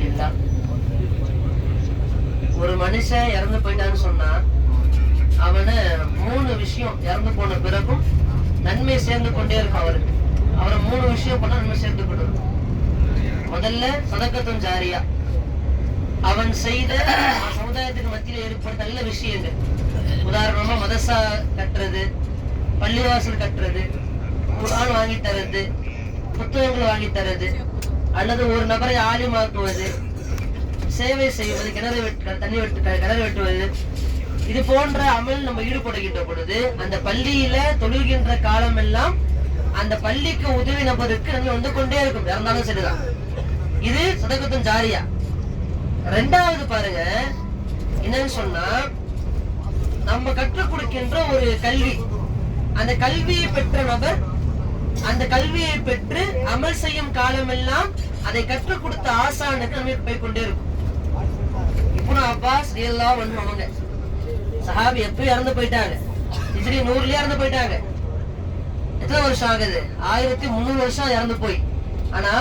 அல்ஹம்துலில்லாஹ். ஒரு மனுஷன் இறந்து போயிட்டான்னு சொன்னா அவனை 3 விஷயம் இறந்து போன பிறகும் நன்மை சேர்ந்து கொண்டே இருக்கும். அவரை 3 விஷயம் பண்ணா நன்மை சேர்ந்து கொண்டு இருக்கும். முதல்ல சதக்கத்துன் ஜாரியா, அவன் செய்த சமுதாயத்துக்கு மத்தியில் ஏற்பட்ட நல்ல விஷயங்கள். உதாரணமா மதரசா கட்டுறது, பள்ளிவாசல் கட்டுறது, குர்ஆன் வாங்கி தர்றது, புத்தகங்கள் வாங்கி தர்றது, அல்லது ஒரு நபரை ஆலிமாக்குவது, சேவை செய்வது, கிணறு வெட்டுவது, இது போன்ற அமல் நம்ம ஈடுபடுகின்ற பொழுது அந்த பள்ளியில தொழுகின்ற காலம் எல்லாம் அந்த பள்ளிக்கு உதவி நபருக்கு நம்ம வந்து கொண்டே இருக்கும், இறந்தாலும் சரிதான். இது சதகத்துன் ஜாரியா. 2வது பாருங்க என்னன்னு சொன்னா, நம்ம கற்றுக் கொடுக்கின்ற ஒரு கல்வி, அந்த கல்வியை பெற்ற நபர் அந்த கல்வியை பெற்று அமல் செய்யும் காலம் எல்லாம் அதை கற்றுக் கொடுத்த ஆசானுக்கு நம்ம போய் கொண்டே இருக்கும். இப்னு அப்பாஸ் ரலியல்லாஹு அன்ஹு அவங்க சஹாபி, எப்போ இறந்து போயிட்டாங்க, ஹிஜ்ரி 100ல இறந்து போயிட்டாங்க. எத்தனை வருஷம் ஆகுது? 1300 வருஷம் இறந்து போய். ஆனா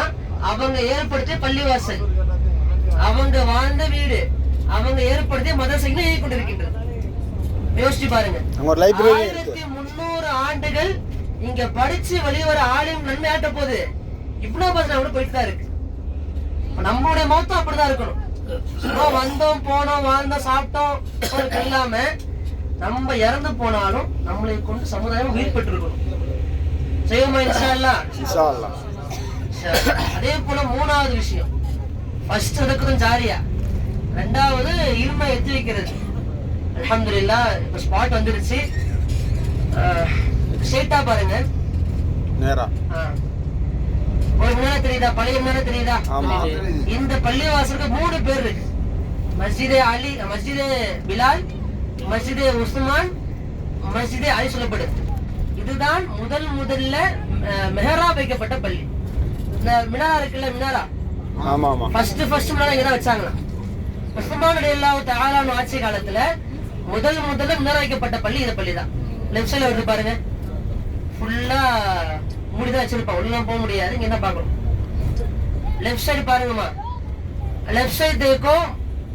அவங்க ஏற்படுத்திய பள்ளிவாசல், அவங்க வாழ்ந்த வீடு, அவங்க ஏற்படுத்திய மதரசைகள் இயங்கிக் கொண்டிருக்கின்றது. யோசிச்சு பாருங்க, 1300 ஆண்டுகள் இங்க படிச்சு வெளிவர ஆளும் நன்மை ஆட்ட போது இப்னு அப்பாஸ் போயிட்டு தான் இருக்கு. நம்மளுடைய மௌத்தம் அப்படிதான் இருக்கணும். வந்தோம் போனோம் வாழ்ந்தோம் சாப்பிட்டோம் இல்லாம நம்ம இறந்து போனாலும் நம்மளை கொண்டு சமுதாயம் உயிர் பெற்றிருக்கணும். செய்வோமா இன்ஷா அல்லாஹ்? அதே போல 3வது விஷயம், ஃபர்ஸ்ட் சதகத்துன் ஜாரியா, 2வது இல்மை எத்தி வைக்கிறது. அல்ஹம்துலில்லாஹ் இப்ப ஸ்பாட் வந்துருச்சு. ஸ்ட்ரைட்டா பாருங்க, நேரா ஒரு மினாரா தெரியுதா? பழைய மினாரா தெரியுதா? இந்த பள்ளிவாசலுக்கு 3 பேர் இருக்கு. மஸ்ஜிதே அலி, மஸ்ஜிதே பிலால், மஸ்ஜிதே உஸ்மான், மஸ்ஜிதே அலி சொல்லப்படுது. இதுதான் முதல்ல மெஹரா வைக்கப்பட்ட பள்ளி. இந்த மினாரா இருக்குல்ல, மினாரா ஃபர்ஸ்ட் மினாரா இங்கதான் வச்சாங்களா. உஸ்மான் ரலியல்லாஹு தஆலா அன்ஹு ஆட்சி காலத்துல முதல்ல மினாரா வைக்கப்பட்ட பள்ளி இந்த பள்ளி தான். லெஃப்ட் சைடுல வருது பாருங்க, ஃபுல்லா மூடிதான் வச்சிருப்பா, உள்ள போக முடியாது. இங்க என்ன பார்க்கணும், लेफ्ट साइड पारूंगा, लेफ्ट साइड देखो,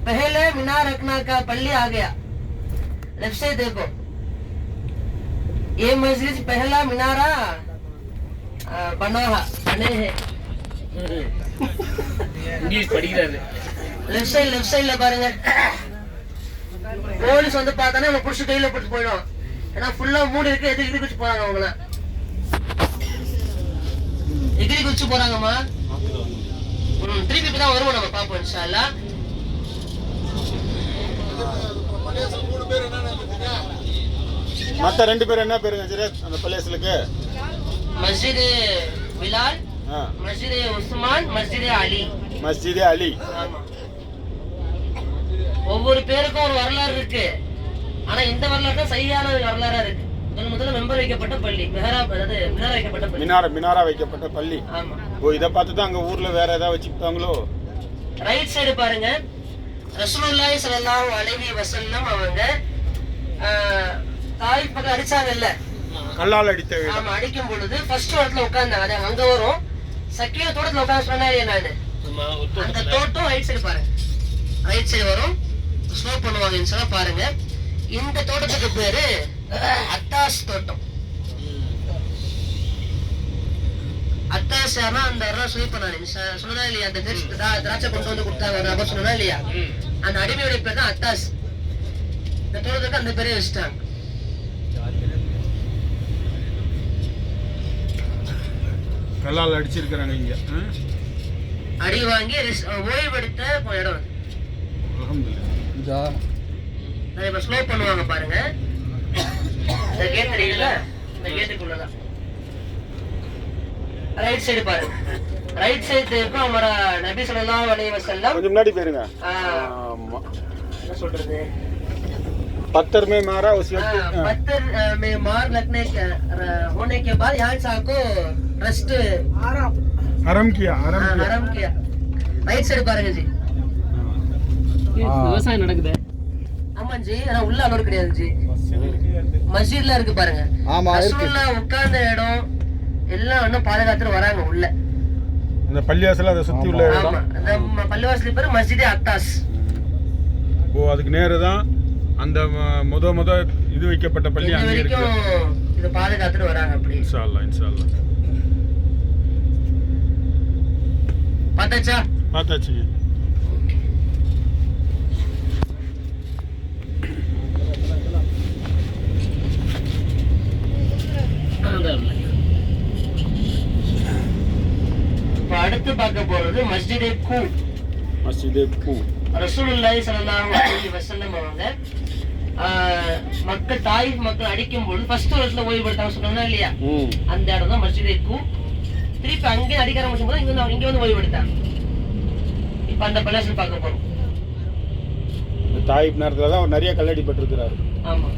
पहले मीनार रखना का पल्ली आ गया। लेफ्ट साइड देखो, ये मस्जिद पहला मीनारा बने हैं। इंग्लिश पढ़ी रहे। लेफ्ट साइड பாருங்க, போலீஸ் வந்து பார்த்தானே அவங்க புடிச்சு கையில போட்டு போயிடும். ஏன்னா ஃபுல்லா மூடி இருக்கு, எதிரி குச்சி போறாங்க. அவங்கள எதிரி குச்சி போறாங்கம்மா. திருப்பி இப்பதான் வருவோம், நம்ம பாப்போம் இன்ஷா அல்லாஹ். மத்த 2 பேர் என்ன பேருங்க ஜரத் அந்த பள்ளியலுக்கு? மஸ்ஜித் பிலால், மஸ்ஜித் உஸ்மான், மஸ்ஜித் அலி. மஸ்ஜித் அலி. ஆமா, ஒவ்வொரு பேருக்கும் ஒரு வரலாறு இருக்கு. ஆனா இந்த வரலாறு தான் சரியான வரலாறா இருக்கு. முதல்ல மெம்பர் வைக்கப்பட்ட பள்ளி, மினாரா வைக்கப்பட்ட பள்ளி, மினாரா வைக்கப்பட்ட பள்ளி. ஆமா. ஓ, இத பார்த்து தான் அங்க ஊர்ல வேற ஏதாவது வச்சிட்டாங்களோ. ரைட் சைடு பாருங்க, ரசூலுல்லாஹி ஸல்லல்லாஹு அலைஹி வஸல்லம் அவங்க தாயிப் பக்கம் அடிச்சாங்கல்ல, கல்லால் அடித்த. ஆமா, அடிக்கும் பொழுது ஃபர்ஸ்ட் இடத்துல உட்கார்ந்தாங்க. அது அங்க வரும். சக்கிய தோட்டத்துல உட்கார்ந்து சொன்னாரு நானு. அந்த தோட்டம் ரைட் சைடு பாருங்க, ரைட் சைடு வரும். ஸ்லோ பண்ணுவாங்க இன்ஷா பாருங்க. இந்த தோட்டத்துக்கு பேரு அத்தாஸ் தோட்டம். அத்தாஸ் அந்த சொல்லி பண்ணாரு சொன்னா இல்லையா, அந்த திராட்சை கொண்டு வந்து கொடுத்தாங்க சொன்னா இல்லையா, அந்த அடிமையுடைய பேர் தான் அத்தாஸ். இந்த தோட்டத்துக்கு அந்த பேரே வச்சுட்டாங்க. கல்லால் அடிச்சிருக்காங்க இங்க. அடி வாங்கி ஓய்வெடுத்த இடம். இப்ப ஸ்லோ பண்ணுவாங்க பாருங்க. இந்த கேட் தெரியல, இந்த கேட்டுக்குள்ளதான் ரைட் சைடு பாருங்க. ரைட் சைடு இருக்கும் हमारा नबी सल्लल्लाहु अलैहि वसल्लम. கொஞ்சம் முன்னாடி போயிருங்க. ஆமா, என்ன சொல்றது, पत्थर में मारा उस वक्त, पत्थर में मार लगने होने के बाद यहाँ से आपको रेस्ट हरम किया. ரைட் சைடு பாருங்க ஜி. விவசாயம் நடக்குது. ஆமா ஜி, ஆனா உள்ள அலோர் கிடையாது ஜி. மஸ்ஜித்ல இருக்கு பாருங்க. ஆமா, ரசூலுல்லாஹ் உட்கார்ந்த இடம் எல்லாம் இன்னும் பாதுகாத்துட்டு வராங்க உள்ள. இந்த பள்ளிவாசல் அதை சுற்றி உள்ள இடம். ஆமா அந்த பள்ளிவாசல் பேர் மஸ்ஜிதே அத்தாஸ். ஓ அதுக்கு நேரு தான் அந்த முத இது வைக்கப்பட்ட பள்ளி இன்ன அங்கே இருக்கு. வரைக்கும் இதை பாதுகாத்துட்டு வராங்க அப்படி. இன்ஷா அல்லாஹ் இன்ஷா அல்லாஹ். பார்த்தாச்சா? பார்த்தாச்சுங்க. இப்ப அடுத்து பார்க்க போறது மஸ்ஜிதே கூ. மஸ்ஜிதே கூ. ரசூலுல்லாஹி ஸல்லல்லாஹு அலைஹி வஸல்லம் அவங்க மக்கள் தாயிஃப் மக்கள் அடிக்கும் பொழுது ஃபர்ஸ்ட் வருஷத்துல ஓய்வுபடுத்தாங்க சொன்னாங்க இல்லையா, அந்த இடம் தான் மஸ்ஜிதே கூ. திருப்பி அங்கே அடிக்க ஆரம்பிச்சும் போது இங்க வந்து ஓய்வுபடுத்தாங்க. இப்ப அந்த பள்ளிவாசல் பார்க்க போறோம். தாயிப் நேரத்தில் தான் அவர் நிறைய கல்லடிப்பட்டிருக்கிறாரு. ஆமா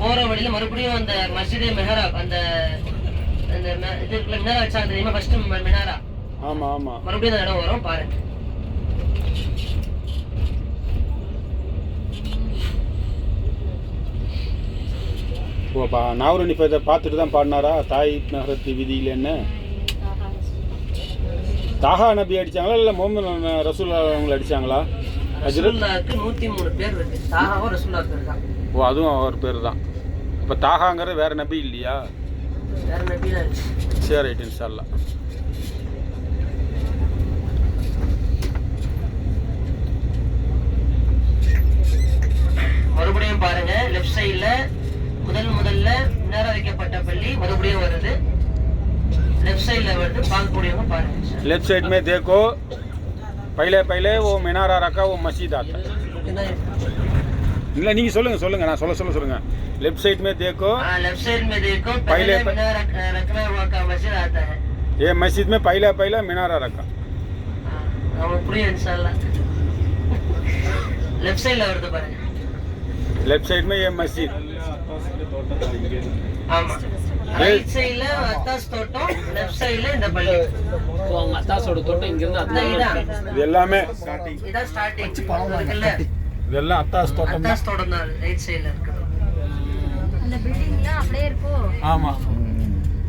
போற வழியில மறுபடியும் அந்த மஸ்ஜிதே மெஹராப் அந்த இதுக்குள்ள மினாரா வச்சாங்க தெரியுமா, ஃபர்ஸ்ட் மினாரா. ஆமா ஆமா மறுபடியும் அந்த இடம் வரும் பாருங்க. ஓப்பா நாவரணி இதை பார்த்துட்டு தான் பாடினாரா தாயிப் நகரத்து விதியில் என்ன? தாஹா நபி அடிச்சாங்களா இல்லை முகமது ரசூல்லா அவங்களை அடிச்சாங்களா? ரசூலுல்லாஹ்க்கு 103 பேர் இருக்கு. தாஹாவும் ரசூலுல்லாஹ்க்கு இருக்கான். ஓ அதுவும் அவர் பேர் தான். இப்போ தாஹாங்கிறது வேற நபி இல்லையா? வேற நபி தான் இருக்கு. சரி ரைட் இன்ஷா அல்லாஹ். மறுபடியும் பாருங்க லெஃப்ட் சைடுல முதல்ல நேரா வைக்கப்பட்ட பள்ளி மறுபடியும் வருது. लेफ्ट साइड ले वर्ड पालकोड़ियों का पारे लेफ्ट साइड में देखो पहले वो मीनारा रखा वो मस्जिद आता है नहीं சொல்லுங்க நான் சொல்லுங்க लेफ्ट साइड में देखो लेफ्ट साइड में देखो पहले मीनारा रखना हुआ का मस्जिद आता है ये मस्जिद में पहला मीनारा रखा हम पूरी इंशाल्लाह लेफ्ट साइड ले वर्ड पारे लेफ्ट साइड में ये मस्जिद ஆமா ரைட் சைடுல அத்தாஸ் தோட்டம் லெஃப்ட் சைடுல இந்த பள்ளி அவங்க அத்தாஸோட தோட்டம் இங்க இருந்து இது எல்லாமே ஸ்டார்டிங் இத ஸ்டார்டிங் இருக்குல்ல இதெல்லாம் அத்தாஸ் தோட்டம் தான் ரைட் சைடுல இருக்கு அந்த பில்டிங்லாம் அப்படியே இருக்கோ ஆமா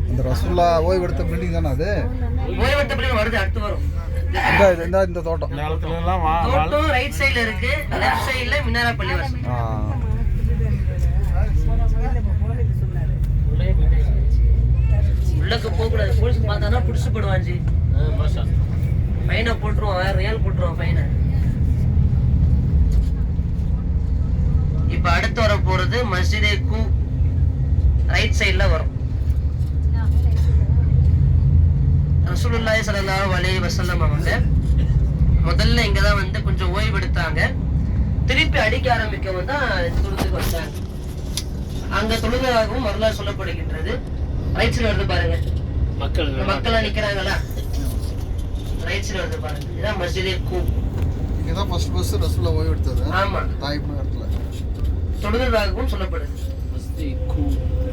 அந்த ரசூலுல்லா ஓய்வெடுத்த பில்டிங் தான அது ஓய்வெடுத்த பில்டிங் வருது அடுத்து வரும் இந்த தோட்டம் நேரத்துல எல்லாம் தோட்டம் ரைட் சைடுல இருக்கு லெஃப்ட் சைடுல மினாரா பள்ளி வரும் உள்ளக்கு போக கூடாது போலீஸ் பார்த்தானா புடிச்சு போடுவான் ஜி ஃபைனை போட்டுருவான் ரியல் போட்டுருவான் ஃபைனை இப்ப அடுத்து வர போறது மஸ்ஜிதே கூ ரைட் சைடுல வரும் ரசூலுல்லாஹி ஸல்லல்லாஹு அலைஹி வஸல்லம் அவங்க முதல்ல இங்கதான் வந்து கொஞ்சம் ஓய்வெடுத்தாங்க திருப்பி அடிக்க ஆரம்பிக்கவும் தான் தொழுதுக்கு வந்தாங்க அங்க தொழுகையாகவும் வரலாறு சொல்லப்படுகின்றது ரைட் சைடு வருது பாருங்க மக்கள் நிக்கிறாங்களா ரைட் சைடு வருது பாருங்க இதான் மஸ்ஜிதே கூ இங்க தான் ஃபர்ஸ்ட் ரசூலுல்லா ஓய்வெடுத்தது ஆமா தாயிப் நகரத்துல தொழுகையாகவும் சொல்லப்படுது மஸ்ஜிதே கூ